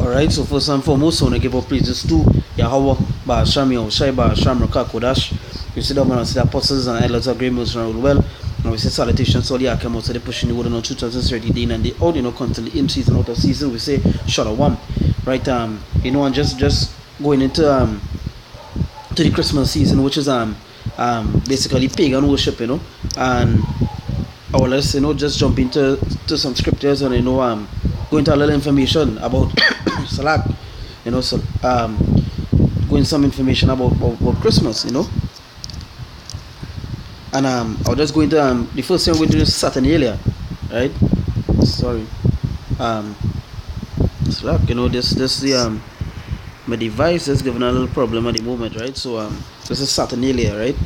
Alright, so first and foremost, I want to give up praises to Yahweh, Ba'asham, Yahushai, Ba'asham, Raka, Kodash. You see that man, I see the apostles and elders of great most around well. And we say salutations to all the Akamots, they pushing the word on truth as it's ready, day and day out, constantly in season, out of season. We say Shalom. Right, and just going into to the Christmas season, which is basically pagan worship, and let's just jump into some scriptures and go into a little information about Salak, going some information about Christmas, and I'll just go into the first thing we're going to do is Saturnalia, right? Sorry, Salak, this the my device is giving a little problem at the moment, right? So this is Saturnalia, right?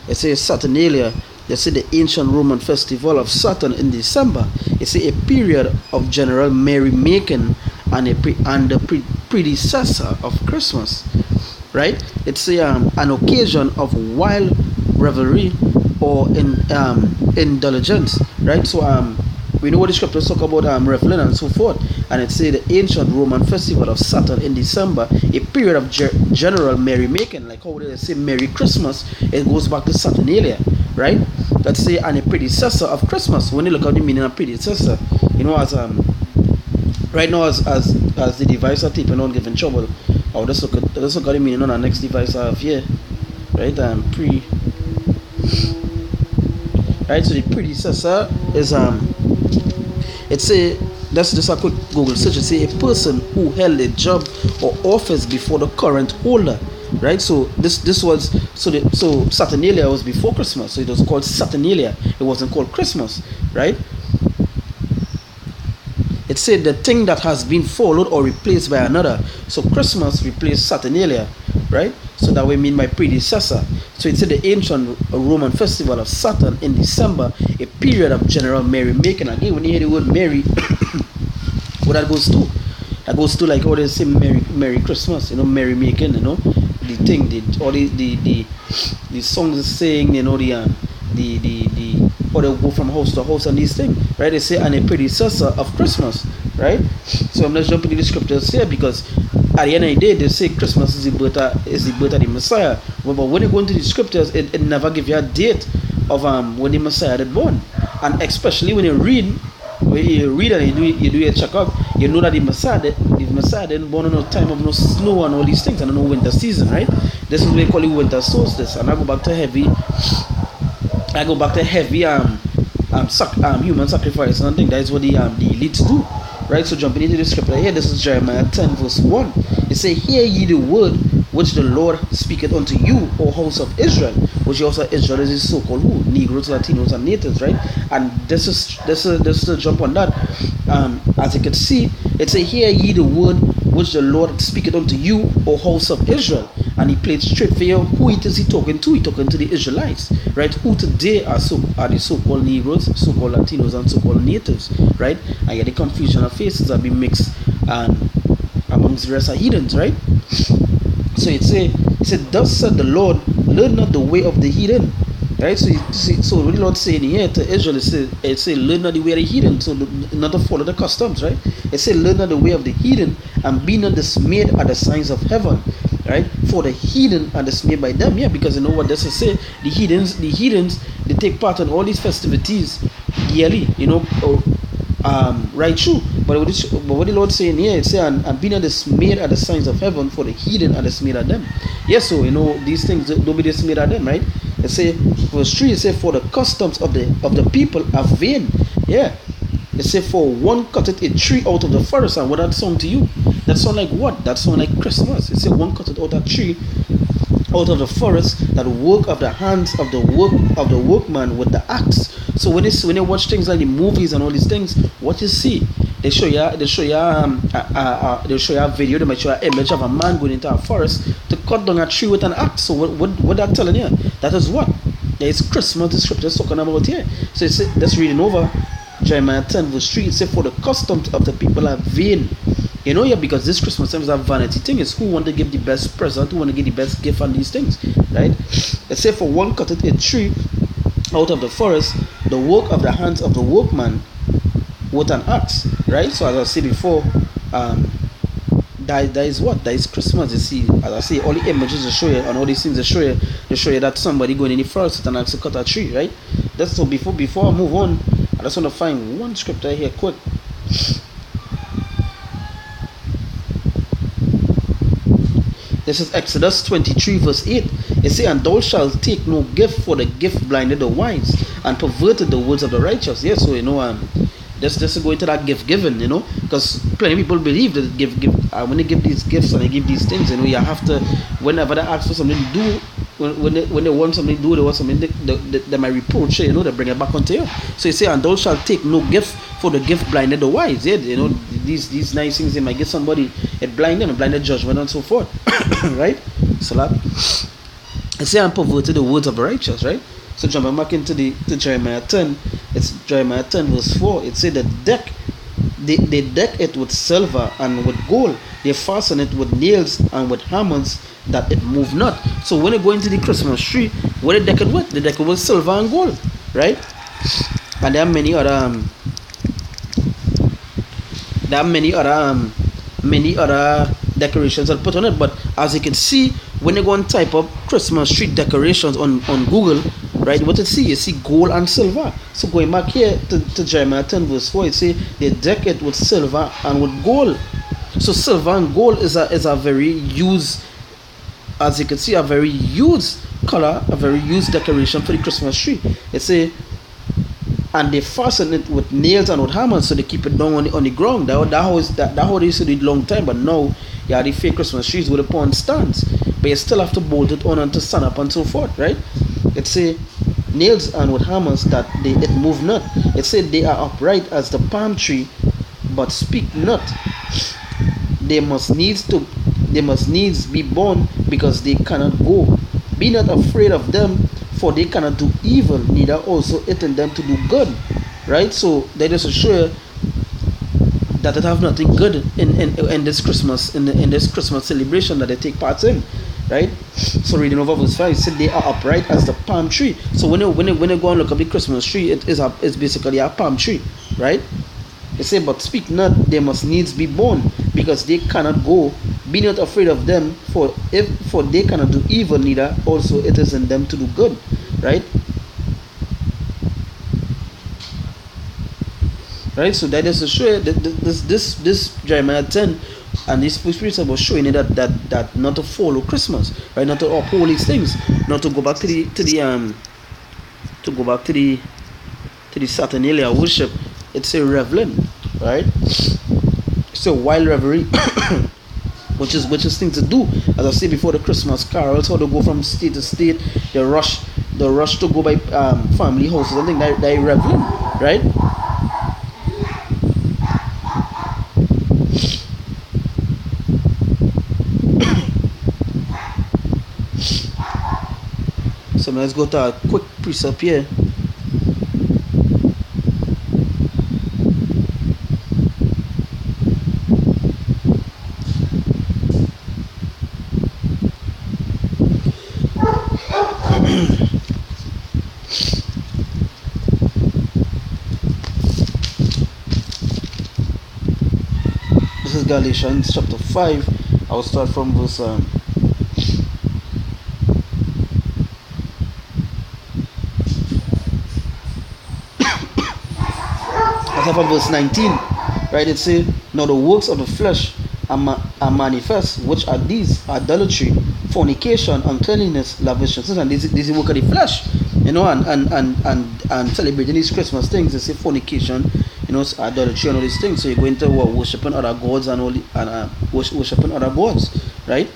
It says Saturnalia. They say the ancient Roman festival of Saturn in December. It's a period of general merrymaking and the predecessor of Christmas, right? It's an occasion of wild revelry or indulgence, right? So we know what the scriptures talk about reveling and so forth, and it say the ancient Roman festival of Saturn in December, a period of general merrymaking, like how they say Merry Christmas. It goes back to Saturnalia, right? Let's say and a predecessor of Christmas. When you look at the meaning of predecessor, as right now as the device are typing on giving trouble, I'll just look at the meaning on our next device I have here, right? Right, so the predecessor is it's a that's just a quick Google search. It's a person who held a job or office before the current holder, right? So this was so Saturnalia was before Christmas, so it was called Saturnalia. It wasn't called Christmas, right? It said the thing that has been followed or replaced by another. So Christmas replaced Saturnalia, right? So that we mean by predecessor. So it said the ancient Roman festival of Saturn in December, a period of general merrymaking. Again, when you hear the word merry, what that goes to? That goes to like how they say Merry Christmas, merrymaking, the thing, all the songs saying, the or they go from house to house and these things, right? They say and a predecessor of Christmas, right? So I'm just jumping to the scriptures here because at the end of the day they say Christmas is the birth of the Messiah. But when you go into the scriptures, it never gives you a date of when the Messiah was born. And especially when you read and you do your checkup, you know that the Messiah didn't born in no time of no snow and all these things and no winter season, right? This is what we call it winter solstice. And I go back to heavy human sacrifice, and I think that is what the elites do, right? So jumping into the scripture here, this is Jeremiah 10 verse 1. It says, "Hear ye the word which the Lord speaketh unto you, O house of Israel," which also Israel is his so-called who? Negroes, Latinos, and natives, right? And this is to jump on that. As you can see, it says, "Hear ye the word which the Lord speaketh unto you, O house of Israel." And he played straight for you who it is he talking to. He talking to the Israelites, right? Who today are the so-called Negroes, so-called Latinos, and so-called natives, right? And yet the confusion of faces have been mixed amongst the rest of heathens, right? So it said, "Thus said the Lord, learn not the way of the heathen." Right? So what the Lord saying here to Israel, it say learn not the way of the heathen, so not to follow the customs, right? It say learn not the way of the heathen, and be not dismayed at the signs of heaven, right? For the heathen are dismayed by them, yeah, because you know what this is say, the heathens, they take part in all these festivities yearly, right through. But what the Lord saying here, it say and be not dismayed at the signs of heaven, for the heathen are dismayed at them. Yes, so these things don't be dismayed at them, right? It say verse 3, it say for the customs of the people are vain. Yeah. It say for one cutteth a tree out of the forest, and what that sound to you? That sound like what? That sound like Christmas. It say one cutteth out a tree out of the forest, that work of the hands of the workman with the axe. So when you watch things like the movies and all these things, what you see? They show you a video. They might show an image of a man going into a forest to cut down a tree with an axe. So what that telling you? That is what? There is Christmas. The scripture is talking about here. So it's that's reading over Jeremiah 10 verse 3. It says for the customs of the people are vain. Because this Christmas time is a vanity thing. It's who want to give the best present, who want to give the best gift and these things, right? It says for one cutteth a tree out of the forest, the work of the hands of the workman with an axe, right? So as I said before, that is what? That is Christmas. You see, as I say, all the images they show you and all these things they show you that somebody going in the forest and actually cut a tree, right? That's so before I move on, I just want to find one scripture here quick. This is Exodus 23 verse 8. It says, and thou shalt take no gift, for the gift blinded the wise and perverted the words of the righteous. Yeah, so just go into that gift giving, because plenty of people believe that when they give these gifts and they give these things, you have to, whenever they ask for something to do, when they want something to do, they want something, they might reproach you, they bring it back onto you. So you say, and thou shalt take no gift, for the gift blinded the wise. Yeah, these nice things they might give somebody, it blind them, it blinded judgment and so forth. Right? So that it say, and perverted the words of the righteous, right? So jumping back into to Jeremiah 10, it's Jeremiah 10 verse 4. It said that they deck it with silver and with gold. They fasten it with nails and with hammers, that it move not. So when you go into the Christmas tree, what they deck it with? They deck it with silver and gold, right? And there are many other decorations that put on it. But as you can see, when you go and type up Christmas tree decorations on Google, right, what you see gold and silver. So going back here to Jeremiah 10 verse 4, it say they deck it with silver and with gold. So silver and gold is a very used, as you can see, a very used color, a very used decoration for the Christmas tree. It say, and they fasten it with nails and with hammers, so they keep it down on the ground. That how they used to do it long time. But now you have the fake Christmas trees with upon stands, but you still have to bolt it on and to stand up and so forth, right? It say nails and with hammers, that it move not. It said they are upright as the palm tree, but speak not. They must needs be born, because they cannot go. Be not afraid of them, for they cannot do evil, neither also it in them to do good. Right? So they just show you that it have nothing good in this Christmas, in this Christmas celebration that they take part in. Right? So reading over verse 5, it said they are upright as the palm tree. So when you go and look at the Christmas tree, it's basically a palm tree, right? It said, but speak not, they must needs be born, because they cannot go. Be not afraid of them, for they cannot do evil, neither also it is in them to do good. Right? Right? So that is to show you that this Jeremiah 10 and these spirits about showing you that not to follow Christmas, right? Not to uphold these things, not to go back to the Saturnalia worship. It's a reveling, right? It's a wild revelry, which is thing to do. As I said before, the Christmas carols, how to go from state to state, the rush to go by family houses, I think they reveling, right? So let's go to a quick precept here. This is Galatians chapter 5. I'll start from verse from verse 19, right? It says, now the works of the flesh are manifest, which are these: idolatry, fornication, uncleanness, lavishedness. And this is work of the flesh, and celebrating these Christmas things. They say fornication, idolatry and all these things. So you go into worshiping other gods and worshiping other gods, right?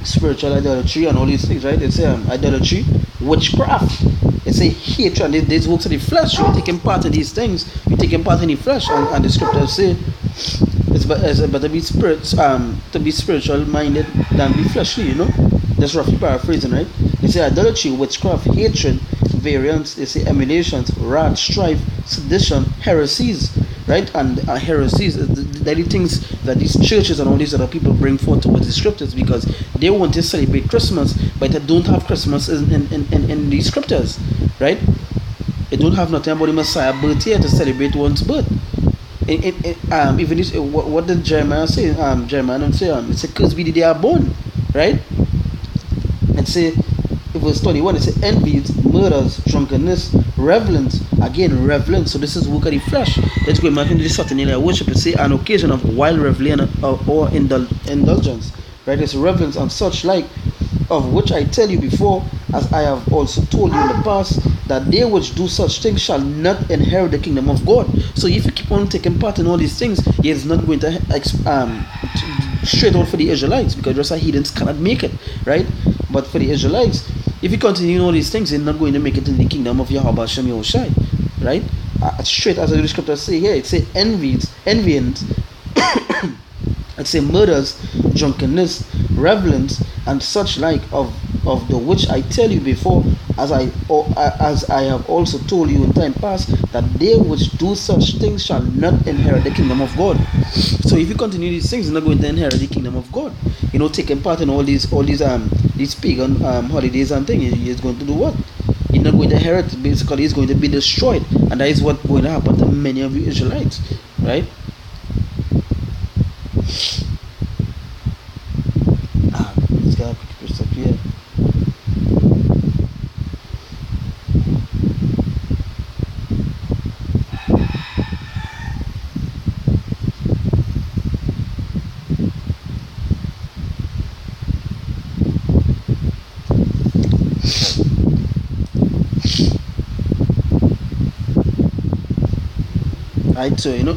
Spiritual idolatry and all these things, right? They say idolatry, witchcraft. It say hatred, and these works of the flesh. You're taking part in these things. You're taking part in the flesh, and the scriptures say it's better to be spiritual minded than be fleshly. That's roughly paraphrasing, right? They say idolatry, witchcraft, hatred, variance. They say emulations, wrath, strife, sedition, heresies, right? And heresies, they're the things that these churches and all these other people bring forth towards the scriptures, because they want to celebrate Christmas, but they don't have Christmas in these scriptures, right? They don't have nothing about the Messiah birth here to celebrate one's birth, Even this, what did Jeremiah say? Jeremiah say, it's a curse be the day are born, right? And say, it was 21, it says envies, murders, drunkenness, revelings. Again, revelings. So this is work of the flesh. Let's go back into the certain area worship. It say an occasion of wild revelation or indulgence. Right? It's revelings and such like, of which I tell you before, as I have also told you in the past, that they which do such things shall not inherit the kingdom of God. So if you keep on taking part in all these things, he is not going to straight out for the Israelites, because just like heathens cannot make it, right? But for the Israelites, if you continue all these things, they're not going to make it in the kingdom of Yahweh Hashem Yahushai, right? Straight as the scripture say here, it say envyings, it say murders, drunkenness, revelings, and such like of the which I tell you before, as I have also told you in time past, that they which do such things shall not inherit the kingdom of God. So if you continue these things, you're not going to inherit the kingdom of God. You know, taking part in all these pagan holidays and things, he's going to do what? He's not going to inherit. Basically, he's going to be destroyed, and that is what's going to happen to many of you Israelites, right? Let's get a quick step here. Right, so you know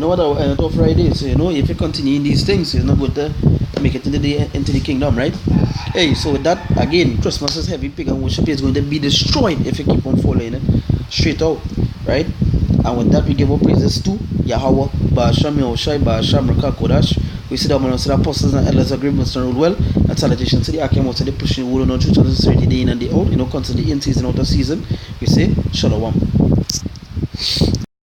what our end of Friday. So if you continue in these things, you're not going to make it into the kingdom, right? Hey, so with that again, Christmas is heavy pagan worship is going to be destroyed if you keep on following it straight out, right? And with that, we give our praises to Yahweh, Ba'asham Yahushai, Ba'asham Raka Kodash. We see that amongst the apostles and elders agree with rule well. And salutations to the Akim, also the pushing the word on truth and sincerity day in and day out, constantly in season, out of season. We say, Shalom.